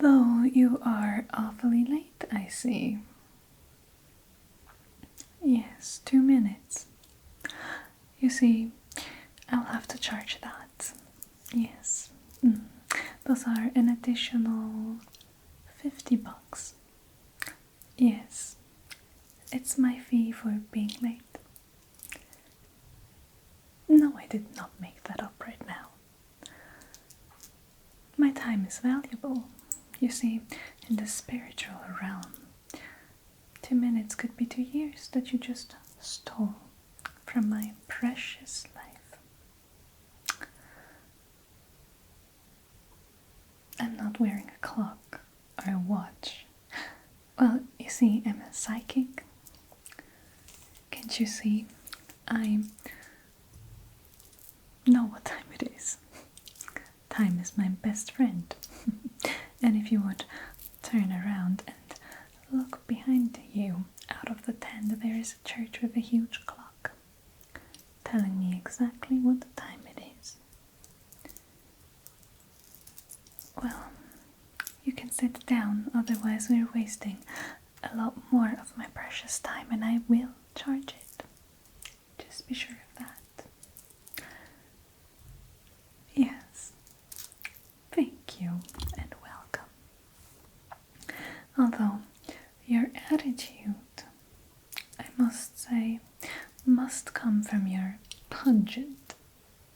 Though you are awfully late, I see. Yes, 2 minutes. You see, I'll have to charge that. Yes. Those are an additional $50. Yes. It's my fee for being late. No, I did not make that up right now. My time is valuable. You see, in the spiritual realm, 2 minutes could be 2 years that you just stole from my precious life. I'm not wearing a clock or a watch. Well, you see, I'm a psychic. Can't you see? I know what time it is. Time is my best friend. And if you would turn around and look behind you, out of the tent there is a church with a huge clock, telling me exactly what time it is. Well, you can sit down, otherwise we're wasting a lot more of my precious time, and I will charge it. Just be sure of that. Yes. Thank you, and welcome. Although, your attitude, I must say, must come from your pungent,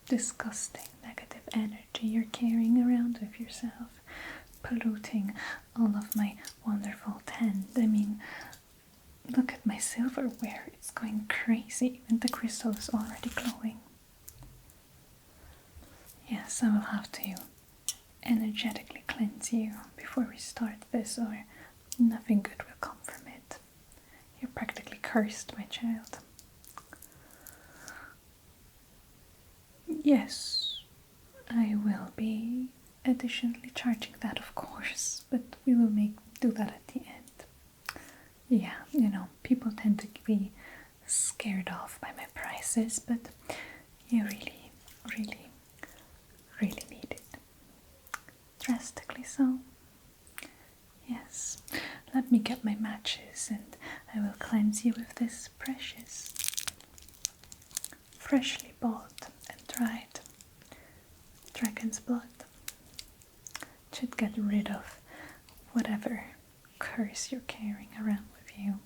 disgusting, negative energy you're carrying around with yourself, polluting all of my wonderful tent. I mean, look at my silverware, it's going crazy, and the crystal is already glowing. Yes, I will have to energetically cleanse you before we start this, or nothing good will come from it. You're practically cursed, my child. Yes, I will be additionally charging that, of course, but we will do that at the end. Yeah, you know, people tend to be scared off by my prices, but you really, really, really need it. Drastically so. Yes, let me get my matches and I will cleanse you with this precious, freshly bought and dried dragon's blood. It should get rid of whatever curse you're carrying around with you.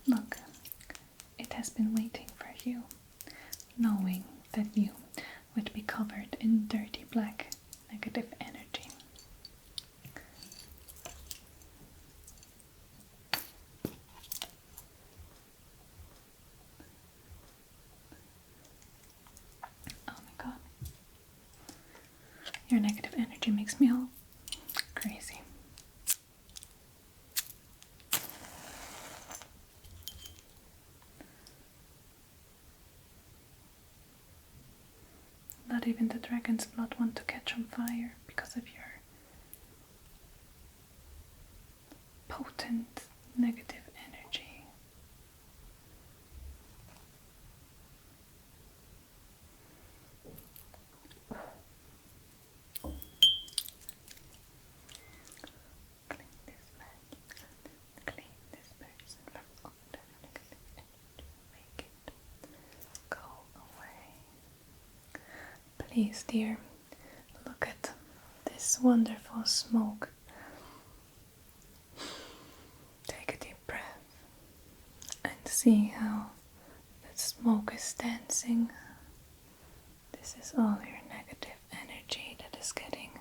Look, it has been waiting for you, knowing that you would be covered in dirty black negative energy. Oh my god. Your negative energy makes me all crazy. Not even the dragon's blood want to catch on fire because of your potent negative energy. Clean this man, clean this person from all that negative energy. Make it go away. Please, dear, look at this wonderful smoke. Take a deep breath and see how that smoke is dancing. This is all your negative energy that is getting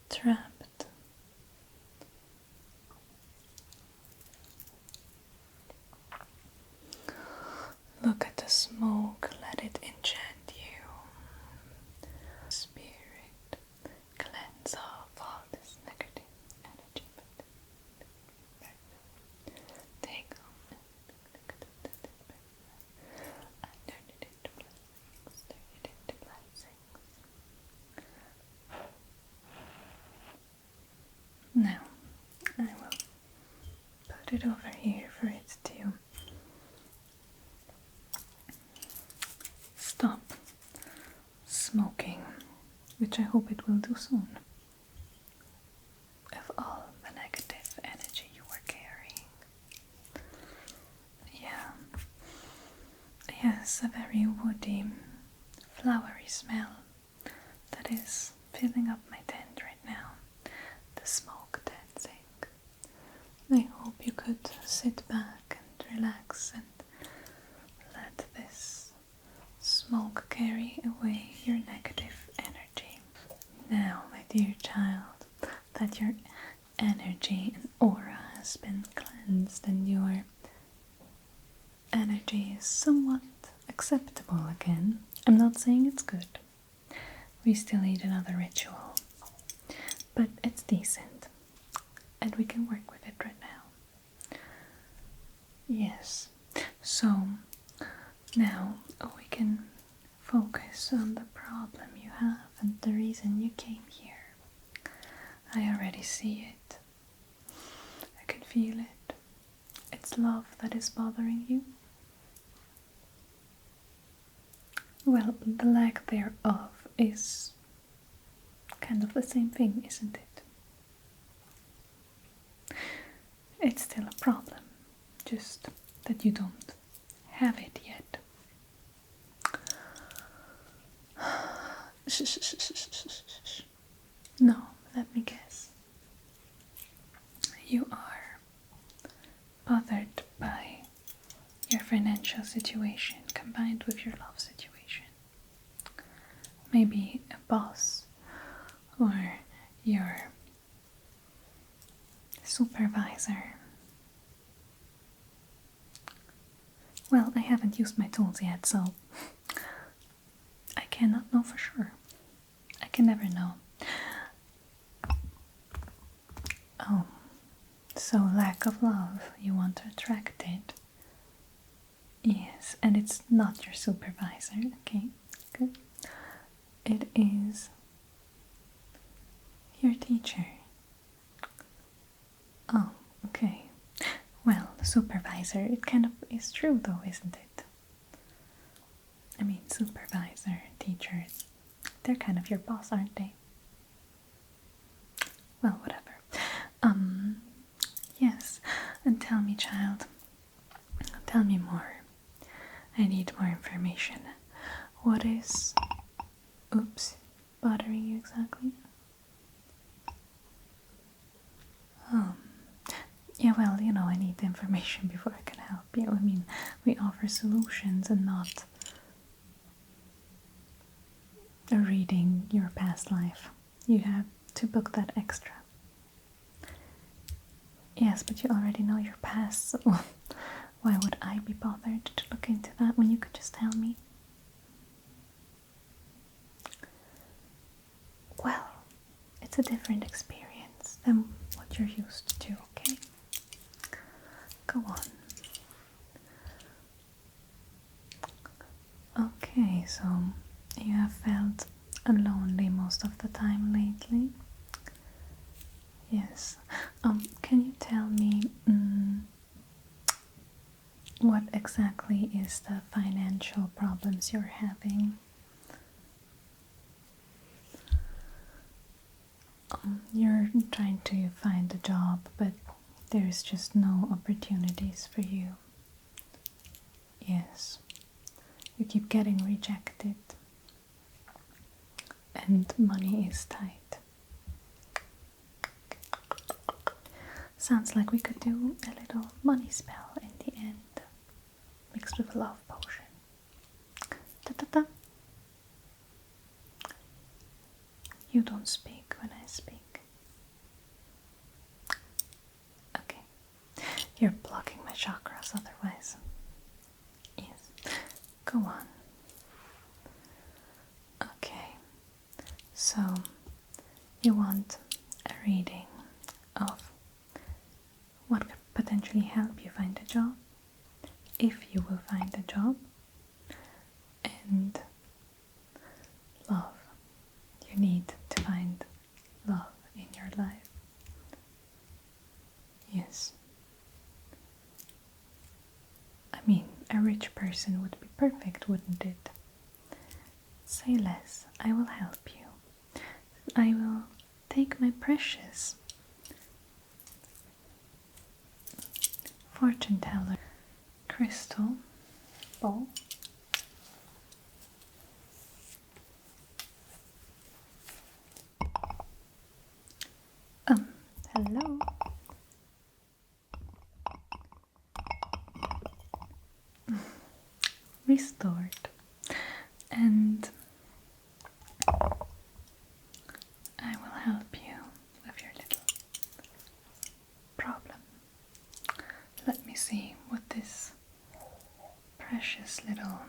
trapped. Look at the smoke, let it enchant you. Spirit, cleanse off all this negative energy. Take on and turn it into blessings. Turn it into blessings. put it over here for it to stop smoking, which I hope it will do soon. Of all the negative energy you were carrying. Yeah. Yes, a very woody, flowery smell that is filling up my tent right now. The smoke dancing. I hope you could sit back and relax and let this smoke carry away your negative energy. Now, my dear child, that your energy and aura has been cleansed and your energy is somewhat acceptable again. I'm not saying it's good. We still need another ritual. But it's decent. And we can work with it right now. Yes. So, now we can focus on the problem you have and the reason you came here. I already see it. I can feel it. It's love that is bothering you. Well, the lack thereof is kind of the same thing, isn't it? It's still a problem, just that you don't have it yet. No, let me guess. You are bothered by your financial situation combined with your love situation. Maybe a boss or your supervisor. Well, I haven't used my tools yet, so I cannot know for sure. I can never know. Oh, so lack of love, you want to attract it. Yes, and it's not your supervisor, okay, good. It is your teacher. Oh, okay. Well, supervisor, it kind of is true though, isn't it? I mean, supervisor, teachers, they're kind of your boss, aren't they? Well, whatever. Yes, and tell me, child, tell me more. I need more information. What is, bothering you exactly? Yeah, well, you know, I need the information before I can help you. I mean, we offer solutions and not reading your past life. You have to book that extra. Yes, but you already know your past, so why would I be bothered to look into that when you could just tell me? Well, it's a different experience than what you're used to, okay? Go on. Okay, so you have felt lonely most of the time lately? Yes. Can you tell me what exactly is the financial problems you're having? You're trying to find a job, but there's just no opportunities for you. Yes. You keep getting rejected. And money is tight. Sounds like we could do a little money spell in the end, mixed with a love potion. Ta-ta-ta. You don't speak when I speak. Okay. You're blocking my chakras otherwise. Yes. Go on. Okay. So, you want a reading of what could potentially help you find a job, if you will find a job, and love. You need to find love in your life. Yes. mean, a rich person would be perfect, wouldn't it? Say less, I will help you. I will take my precious Fortuneteller crystal ball. Hello. Restored. And I will help you with your little problem. Let me see what this precious little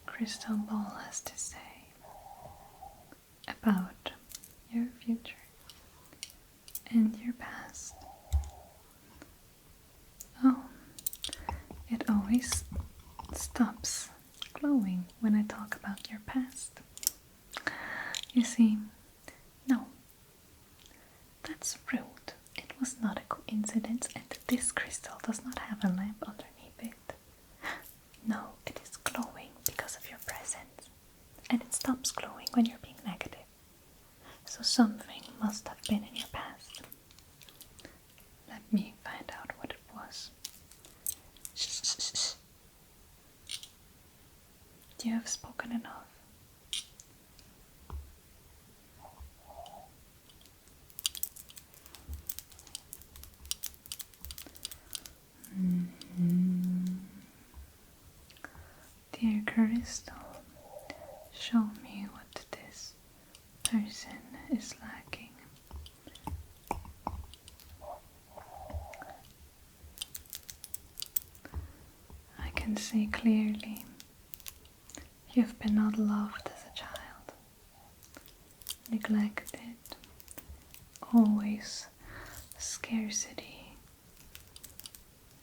crystal ball has to say about your future and your past. Oh, it always stops glowing when I talk about your past. You see, no, that's rude. It was not a coincidence, and this crystal does not have a lamp underneath it. No, it is glowing because of your presence, and it stops glowing when you're being negative. So something must have been in your past. Let me find out what it was. You have spoken enough. Dear Crystal, show me what this person is lacking. I can see clearly you've been not loved as a child, neglected, always scarcity,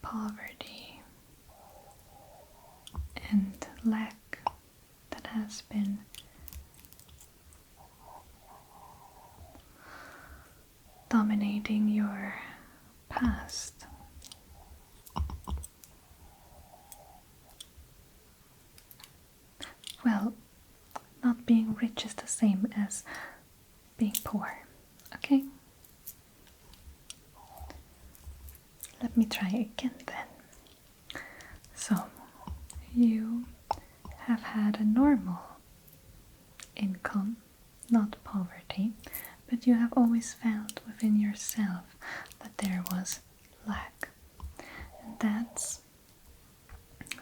poverty, and lack that has been dominating your past. Well, not being rich is the same as being poor, okay? Let me try again then. So, you have had a normal income, not poverty, but you have always felt within yourself that there was lack. And that's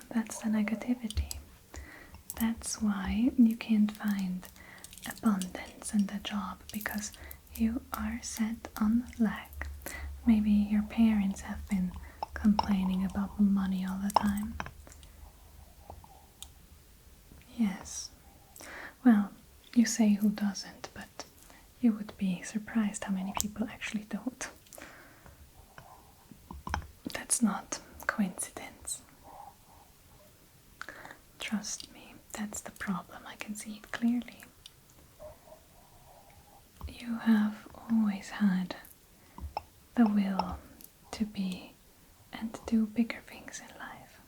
the negativity. That's why you can't find abundance in the job, because you are set on lack. Maybe your parents have been complaining about money all the time. Yes. Well, you say who doesn't, but you would be surprised how many people actually don't. That's not coincidence. Trust me, that's the problem. I can see it clearly. You have always had the will to be and do bigger things in life.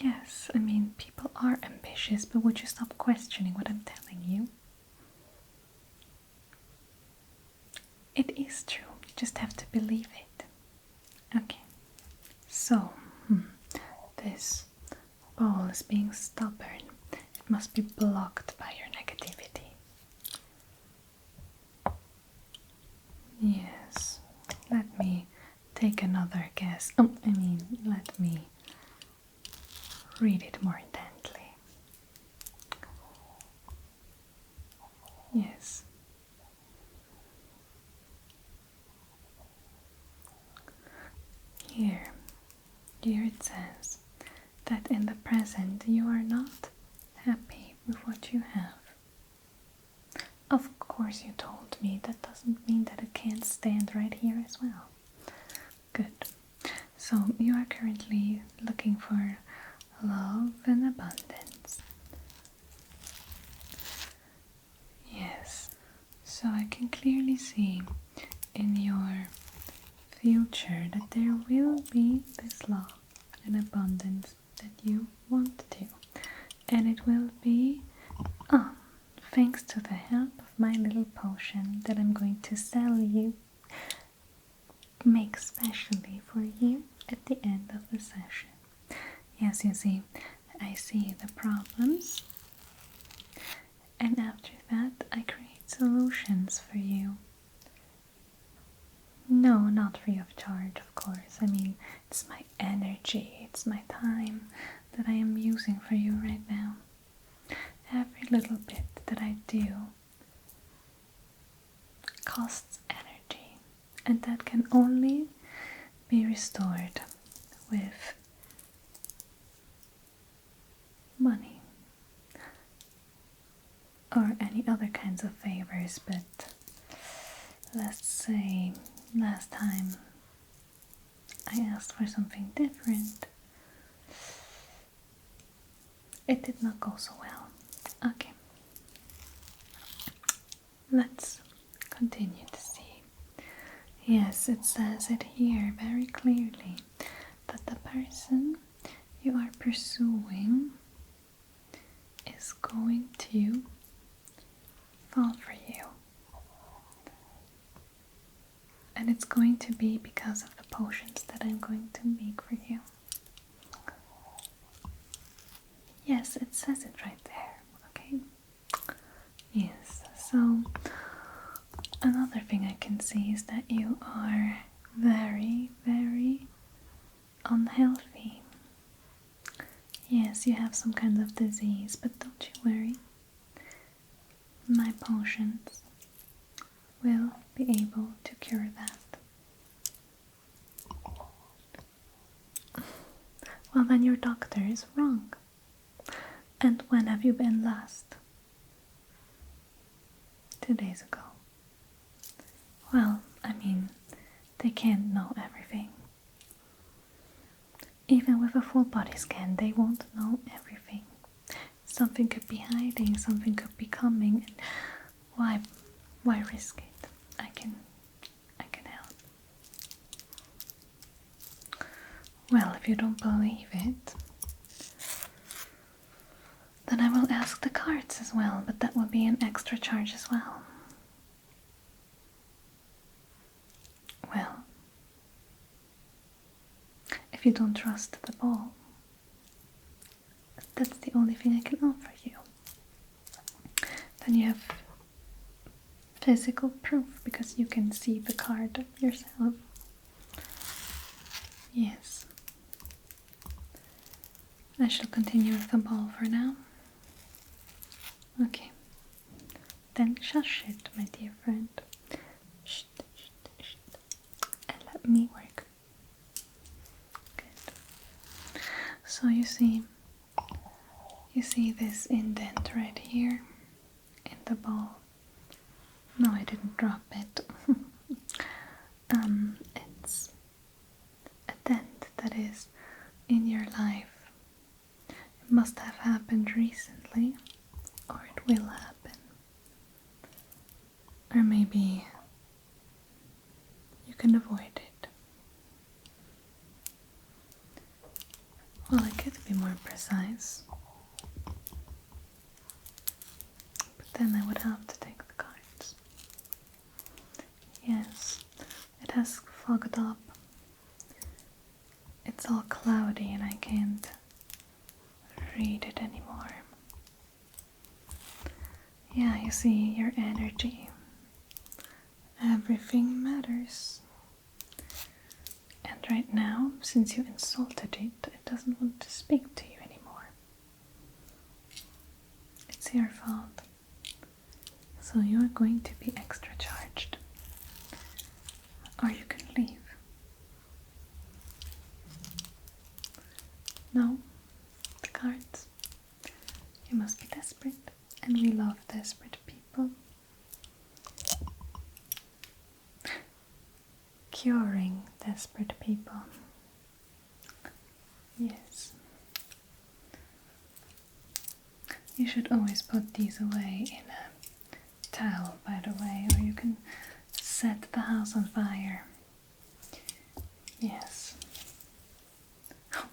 Yes, I mean, people are ambitious, but would you stop questioning what I'm telling you? It is true, you just have to believe it. Okay, so, this ball is being stubborn. It must be blocked by your negativity. Yes, let me take another guess. Let me read it more intently. Yes. Here it says that in the present you are not happy with what you have. Of course you told me, that doesn't mean that it can't stand right here as well. Good. So you are currently looking for love and abundance. Yes. So I can clearly see in your future that there will be this love and abundance that you want to. And it will be, thanks to the help of my little potion that I'm going to sell you, make specially for you at the end of the session. Yes, you see, I see the problems, and after that I create solutions for you. No, not free of charge, of course. I mean, it's my energy, it's my time that I am using for you right now. Every little bit that I do costs energy, and that can only be restored with money or any other kinds of favors. But let's say last time I asked for something different. It did not go so well. Okay, let's continue to see. Yes, it says it here very clearly that the person you are pursuing is going to fall for you. And it's going to be because of the potions that I'm going to make for you. Yes, it says it right there, okay? Yes, so another thing I can see is that you are very, very unhealthy. Yes, you have some kind of disease, but don't you worry. My potions will be able to cure that. Well, then your doctor is wrong. And when have you been last? 2 days ago. Well, I mean, they can't know everything. Even with a full body scan, they won't know everything. Something could be hiding, something could be coming, and why risk it? I can help. Well, if you don't believe it, then I will ask the cards as well, but that will be an extra charge as well. Well, if you don't trust the ball, that's the only thing I can offer you. Then you have physical proof because you can see the card yourself. Yes. I shall continue with the ball for now. Okay. Then shush it, my dear friend. Shh, shh, shh. And let me work. Good. So you see this indent right here in the ball. No, I didn't drop it. It's a dent that is in your life. It must have happened recently, or it will happen. Or maybe you can avoid it. Well, I could be more precise, but then I would have to take the cards. Yes, it has fogged up. It's all cloudy and I can't read it anymore. Yeah, you see, your energy. Everything matters. And right now, since you insulted it, it doesn't want to speak to you anymore. It's your fault. So you're going to be extra charged. Or you can leave. No, the cards. You must be desperate, and we love desperate people. Curing desperate people. Yes. You should always put these away in a towel, by the way, or you can set the house on fire. Yes.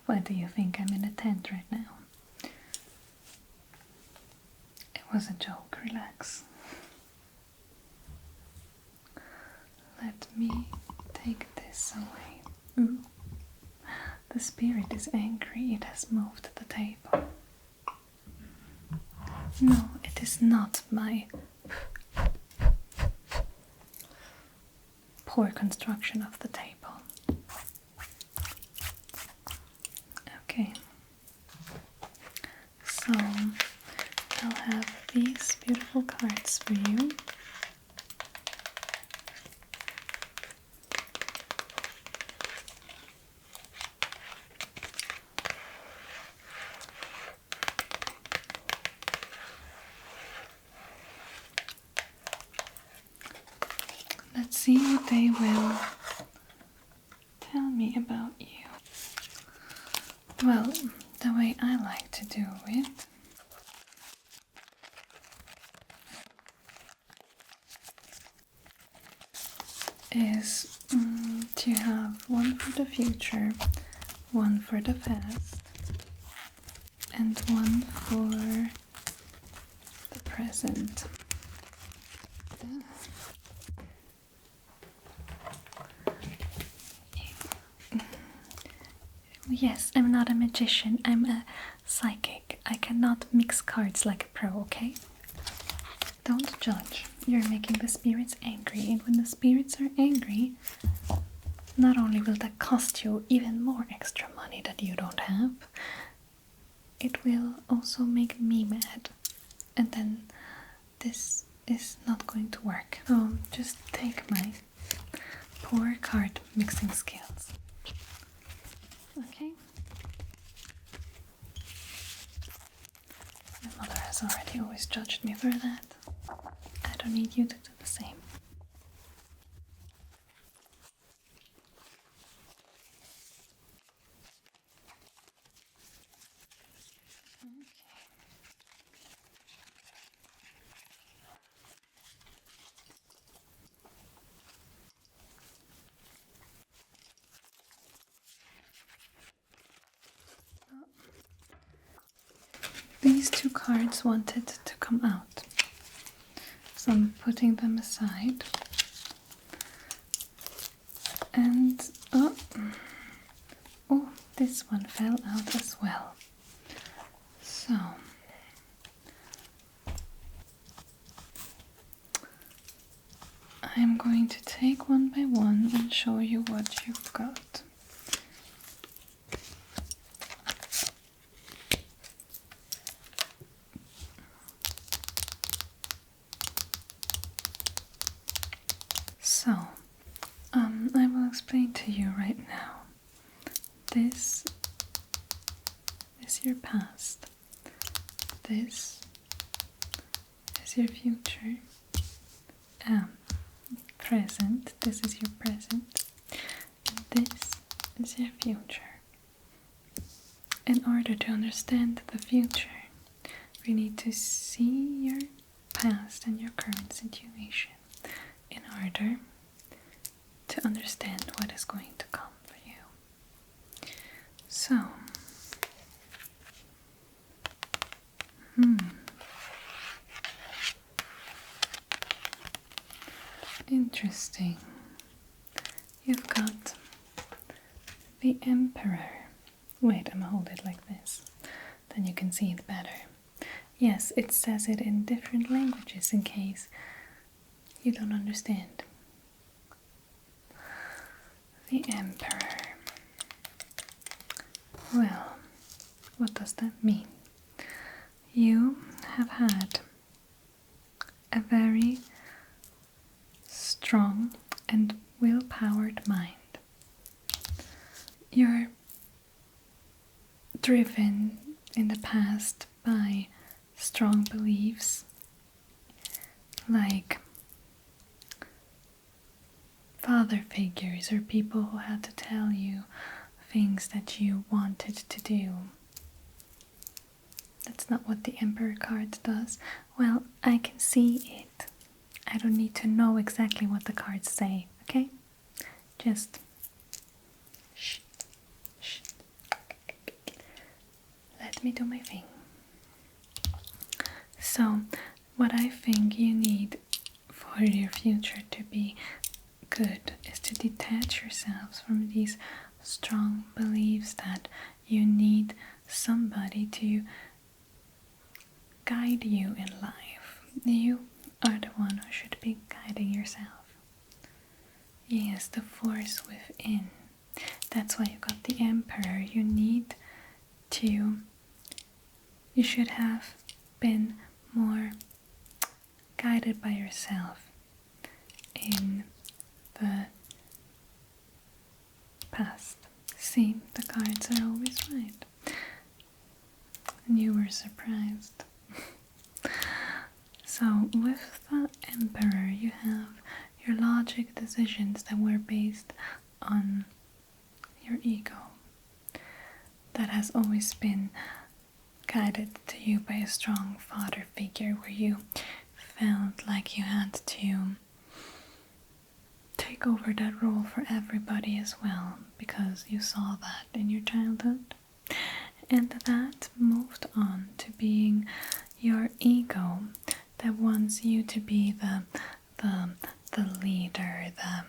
Why do you think I'm in a tent right now? It was a joke, relax. Let me take this away. Ooh. The spirit is angry, it has moved the table. No, it is not my poor construction of the table. Okay, so I'll have these beautiful cards for you. Let's see what they will tell me about you. Well, the way I like to do it is to have one for the future, one for the past, and one for the present. Yes, I'm not a magician, I'm a psychic. I cannot mix cards like a pro, okay? Don't judge. You're making the spirits angry, and when the spirits are angry, not only will that cost you even more extra money that you don't have, it will also make me mad. And then this is not going to work. So just take my poor card mixing skills. Okay? My mother has already always judged me for that. I don't need you to do the same. These two cards wanted to come out, so I'm putting them aside. And oh, this one fell out as well. So I'm going to take one by one and show you what you've got. So, I will explain to you right now. This is your past. This is your future. Present. This is your present. And this is your future. In order to understand the future, we need to see your past and your current situation in order to understand what is going to come for you. So, interesting. You've got the Emperor. Wait, I'm gonna hold it like this, then you can see it better. Yes, it says it in different languages in case you don't understand. The Emperor. Well, what does that mean? You have had a very strong and will-powered mind. You're driven in the past by strong beliefs like father figures or people who had to tell you things that you wanted to do. That's not what the Emperor card does. Well, I can see it. I don't need to know exactly what the cards say, okay? Just me do my thing. So, what I think you need for your future to be good is to detach yourselves from these strong beliefs that you need somebody to guide you in life. You are the one who should be guiding yourself. Yes, the force within. That's why you got the Emperor. You should have been more guided by yourself in the past. See, the cards are always right. And you were surprised. So, with the Emperor, you have your logic decisions that were based on your ego. That has always been guided to you by a strong father figure, where you felt like you had to take over that role for everybody as well, because you saw that in your childhood. And that moved on to being your ego that wants you to be the leader, the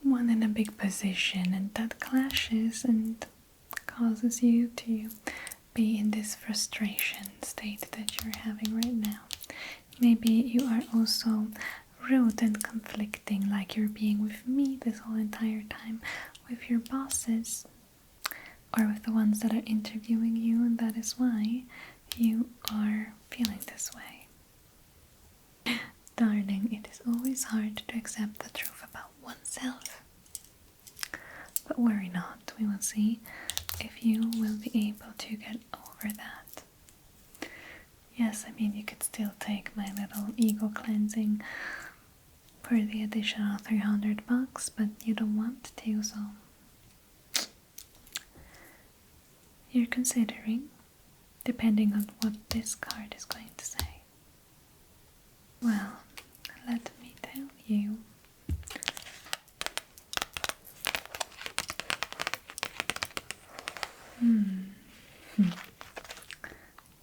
one in a big position, and that clashes and causes you to be in this frustration state that you're having right now. Maybe you are also rude and conflicting, like you're being with me this whole entire time, with your bosses, or with the ones that are interviewing you, and that is why you are feeling this way. Darling, it is always hard to accept the truth about oneself. But worry not, we will see if you will be able to get over that. Yes, I mean, you could still take my little ego cleansing for the additional $300, but you don't want to, so you're considering, depending on what this card is going to say. Well, let me tell you.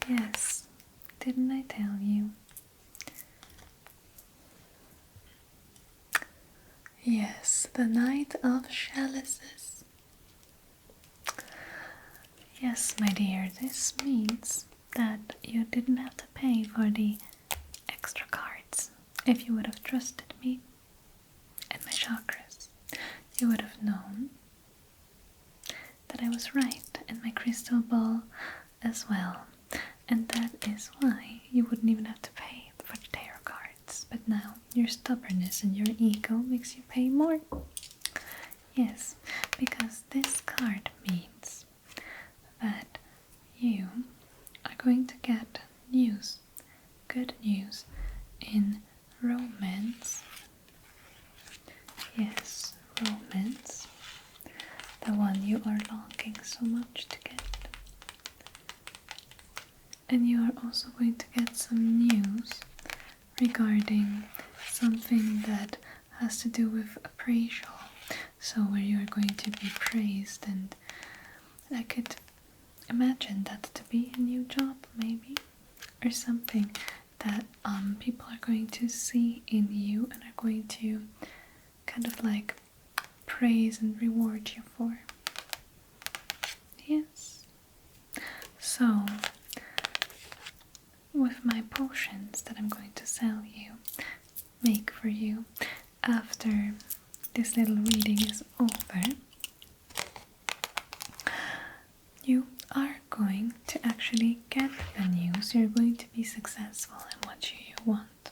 Yes, didn't I tell you? Yes, the Knight of Chalices. Yes, my dear, this means that you didn't have to pay for the extra cards. If you would have trusted me and my chakras, you would have known that I was right, and my crystal ball as well. And that is why you wouldn't even have to pay for the tarot cards. But now your stubbornness and your ego makes you pay more. Yes, because this card means that you are going to get news, good news in romance. Yes, romance. The one you are longing so much to get. And you are also going to get some news regarding something that has to do with appraisal. So where you are going to be praised, and I could imagine that to be a new job maybe, or something that people are going to see in you and are going to kind of like praise and reward you for. Yes. So with my potions that I'm going to sell you, make for you after this little reading is over, you are going to actually get the news. You're going to be successful in what you want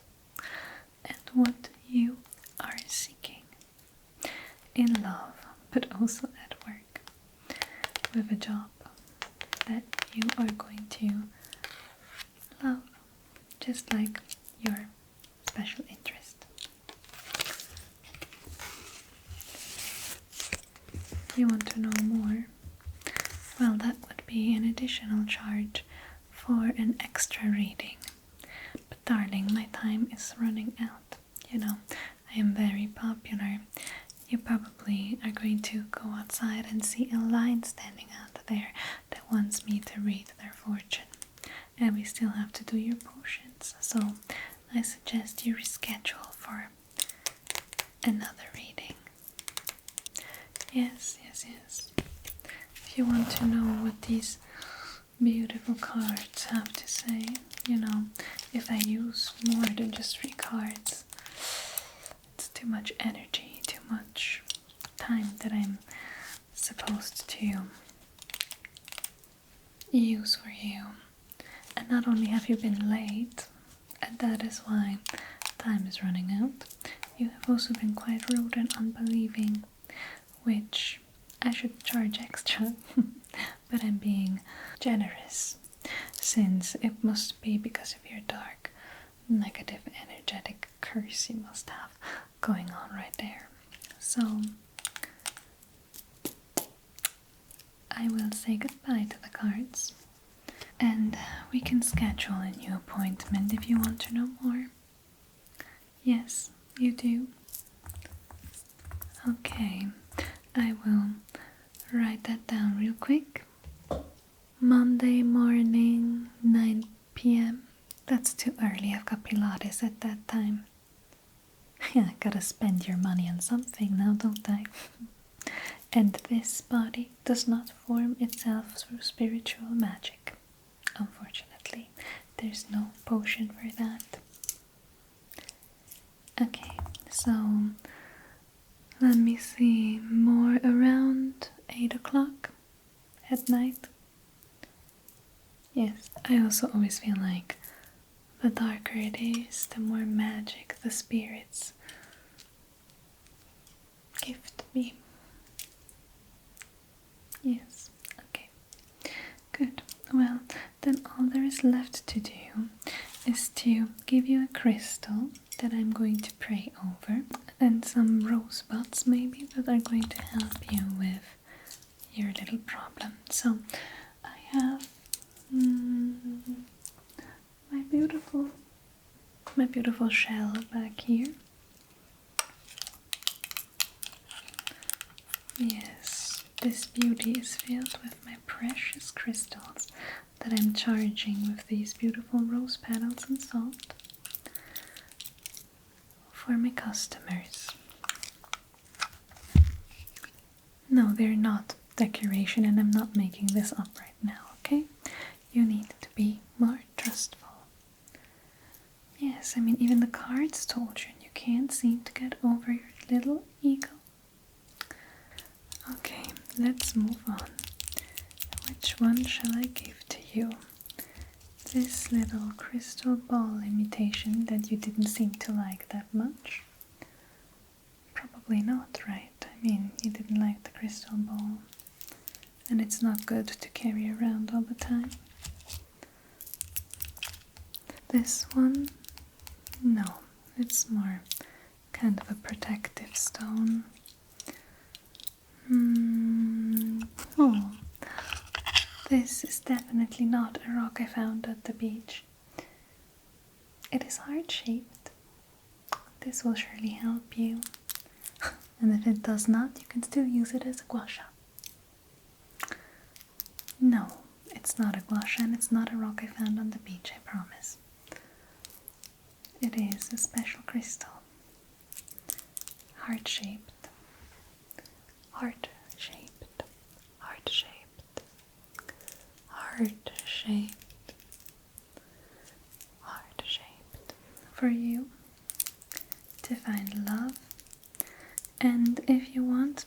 and what you are seeking in love, but also at work, with a job that you are going to love, just like your special interest. You want to know more? Well, that would be an additional charge for an extra reading. But darling, my time is running out. You know, I am very popular. You probably are going to go outside and see a line standing out there that wants me to read their fortune. And we still have to do your potions. So I suggest you reschedule for another reading. Yes. If you want to know what these beautiful cards have to say, if I use more than just 3 cards, it's too much energy, too much time that I'm supposed to use for you. And not only have you been late, and that is why time is running out, you have also been quite rude and unbelieving, which I should charge extra, but I'm being generous, since it must be because of your dark, negative, energetic curse you must have going on right there. So I will say goodbye to the cards, and we can schedule a new appointment if you want to know more. Yes, you do? Okay, I will write that down real quick. Monday morning, 9 p.m. That's too early, I've got Pilates at that time. Yeah, I gotta spend your money on something now, don't I? And this body does not form itself through spiritual magic. Unfortunately, there's no potion for that. Okay, so let me see, more around 8 o'clock at night. Yes, I also always feel like the darker it is, the more magic the spirits gift me. Yes, okay, good. Well, then all there is left to do is to give you a crystal that I'm going to pray over, and some rosebuds maybe that are going to help you with your little problem. So I have my beautiful shell back here. Yes, this beauty is filled with my precious crystals that I'm charging with these beautiful rose petals and salt for my customers. No, they're not decoration, and I'm not making this up right now, okay? You need to be more trustful. Yes, I mean, even the cards told you, and you can't seem to get over your little ego. Okay, let's move on. Which one shall I give to you? This little crystal ball imitation that you didn't seem to like that much? Probably not, right? I mean, you didn't like the crystal ball, and it's not good to carry around all the time. This one? No, it's more kind of a protective stone. Oh, this is definitely not a rock I found at the beach. It is heart-shaped. This will surely help you. And if it does not, you can still use it as a gua sha. No, it's not a gua sha, and it's not a rock I found on the beach, I promise. It is a special crystal. Heart-shaped. Heart-shaped. Heart-shaped. Heart-shaped. Heart-shaped. For you to find love. And if you want,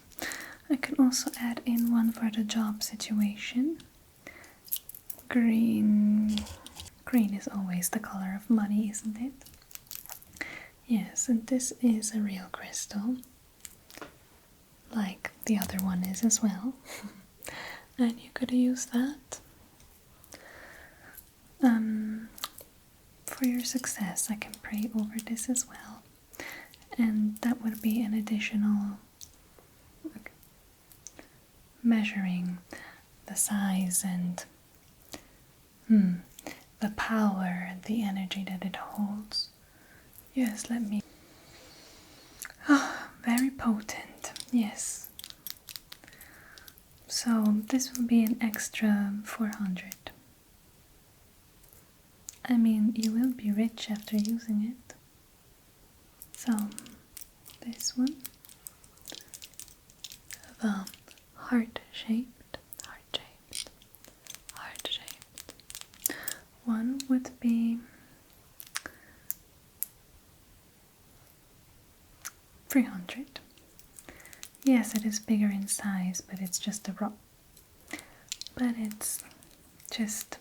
I can also add in one for the job situation. Green. Green is always the color of money, isn't it? Yes, and this is a real crystal, like the other one is as well. And you could use that for your success. I can pray over this as well, and that would be an additional measuring the size and the power and the energy that it holds. Yes, let me. Oh, very potent, yes. So this will be an extra 400. I mean, you will be rich after using it. So this one, the heart-shaped one would be 300. Yes, it is bigger in size, but it's just a rock. But it's just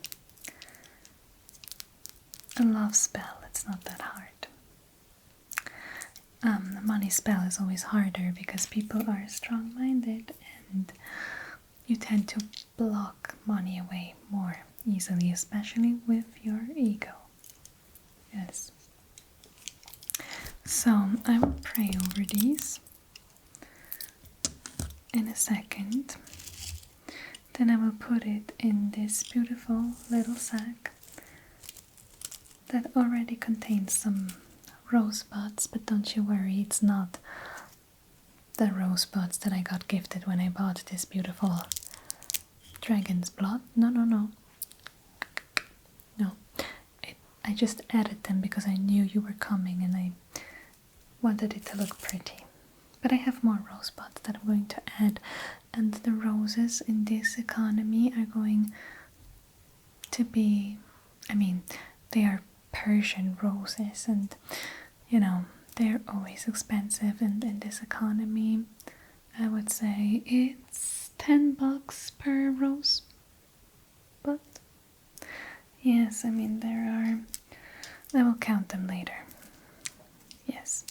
a love spell, it's not that hard. The money spell is always harder because people are strong-minded and you tend to block money away more easily, especially with your ego. Yes. So I will pray over these in a second. Then I will put it in this beautiful little sack that already contains some rosebuds, but don't you worry, it's not the rosebuds that I got gifted when I bought this beautiful dragon's blood. No. I just added them because I knew you were coming and I wanted it to look pretty. But I have more rosebuds that I'm going to add, and the roses in this economy are going to be, I mean, they are Persian roses, and you know, they're always expensive, and in this economy I would say it's $10 per rose. But yes, I mean, I will count them later. Yes,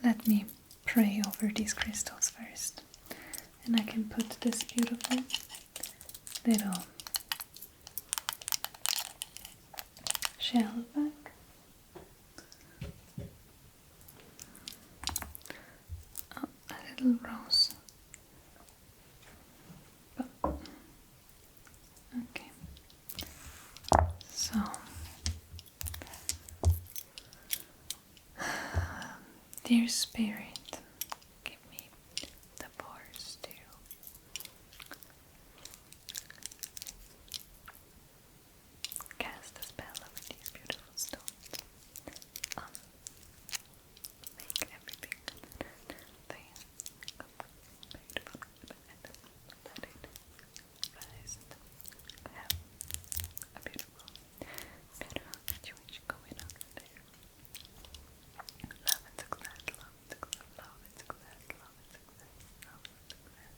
let me pray over these crystals first, and I can put this beautiful little shell back. Oh, a little rose. Oh. Okay. So dear Spirit, give me the pores to cast a spell over these beautiful stones. Make everything they beautiful and let it rise and have a beautiful situation going on there. Love and success, love and success, love and success, love and success, love and success.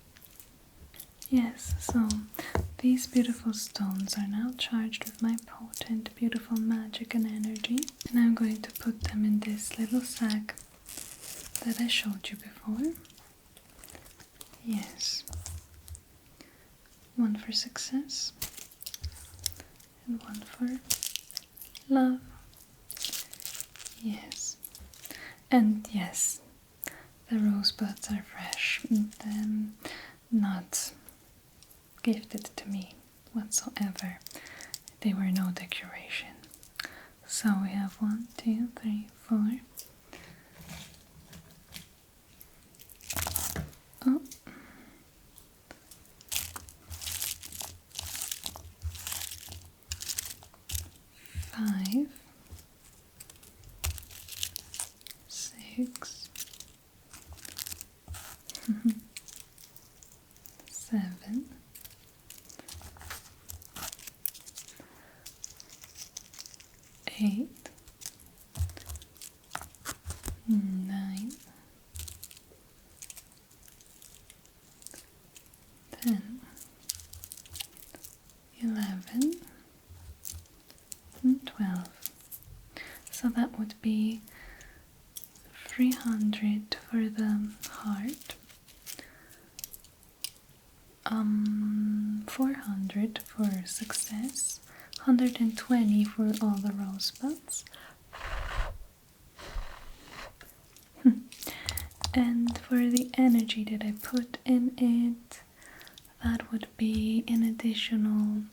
Yes, so these beautiful stones are now charged with my potent, beautiful magic and energy, and I'm going to put them in this little sack that I showed you before. Yes. One for success and one for love. Yes. And yes, the rosebuds are fresh and not gifted to me whatsoever. They were no decoration. So we have 1, 2, 3, 4. Oh. 5, 6, 7, 8, 9, 10, 11, and 12. So that would be 300 for the heart, 400 for success, 120 for all the rosebuds, and for the energy that I put in it, that would be an additional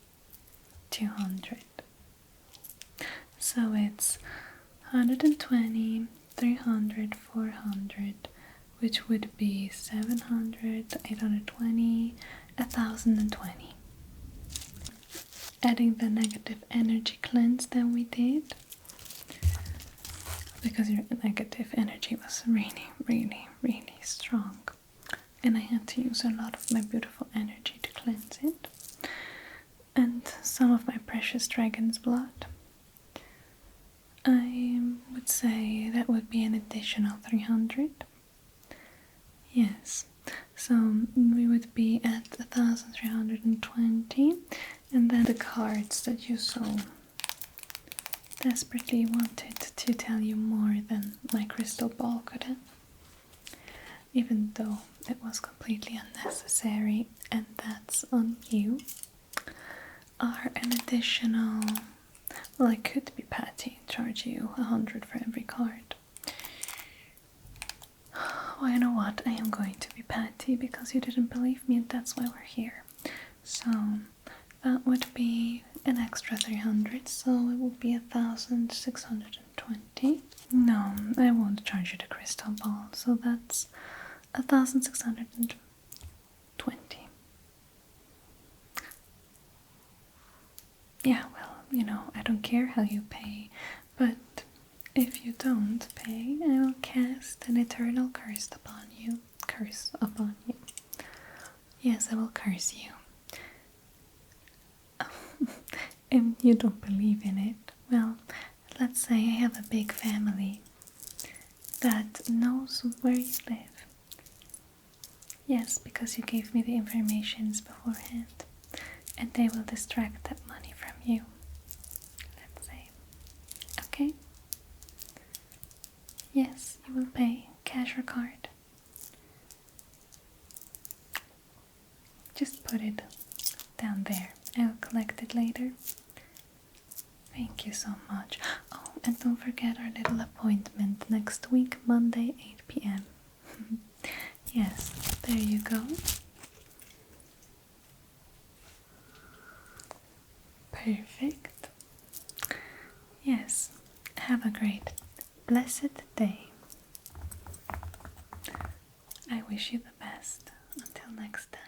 200. So it's 120, 300, 400, which would be 700, 820, 1,020. Adding the negative energy cleanse that we did, because your negative energy was really, really, really strong, and I had to use a lot of my beautiful energy to cleanse it, and some of my precious dragon's blood. I would say that would be an additional 300. Yes, so we would be at 1,320, and then the cards that you so desperately wanted to tell you more than my crystal ball could have, even though it was completely unnecessary, and that's on you, are an additional, well, I could be petty and charge you 100 for every card. Well, you know what, I am going to be petty because you didn't believe me, and that's why we're here. So that would be an extra 300, so it would be 1,620. No, I won't charge you the crystal ball, so that's 1,620. Yeah, well, you know, I don't care how you pay, but if you don't pay, I will cast an eternal curse upon you. Yes, I will curse you. And you don't believe in it. Well, let's say I have a big family that knows where you live. Yes, because you gave me the information beforehand, and they will distract that money from you. Let's say. Okay? Yes, you will pay cash or card. Just put it down there. I'll collect it later. Thank you so much. Oh, and don't forget our little appointment next week, Monday, 8 p.m. Yes, there you go. Perfect. Yes, have a great, blessed day. I wish you the best. Until next time.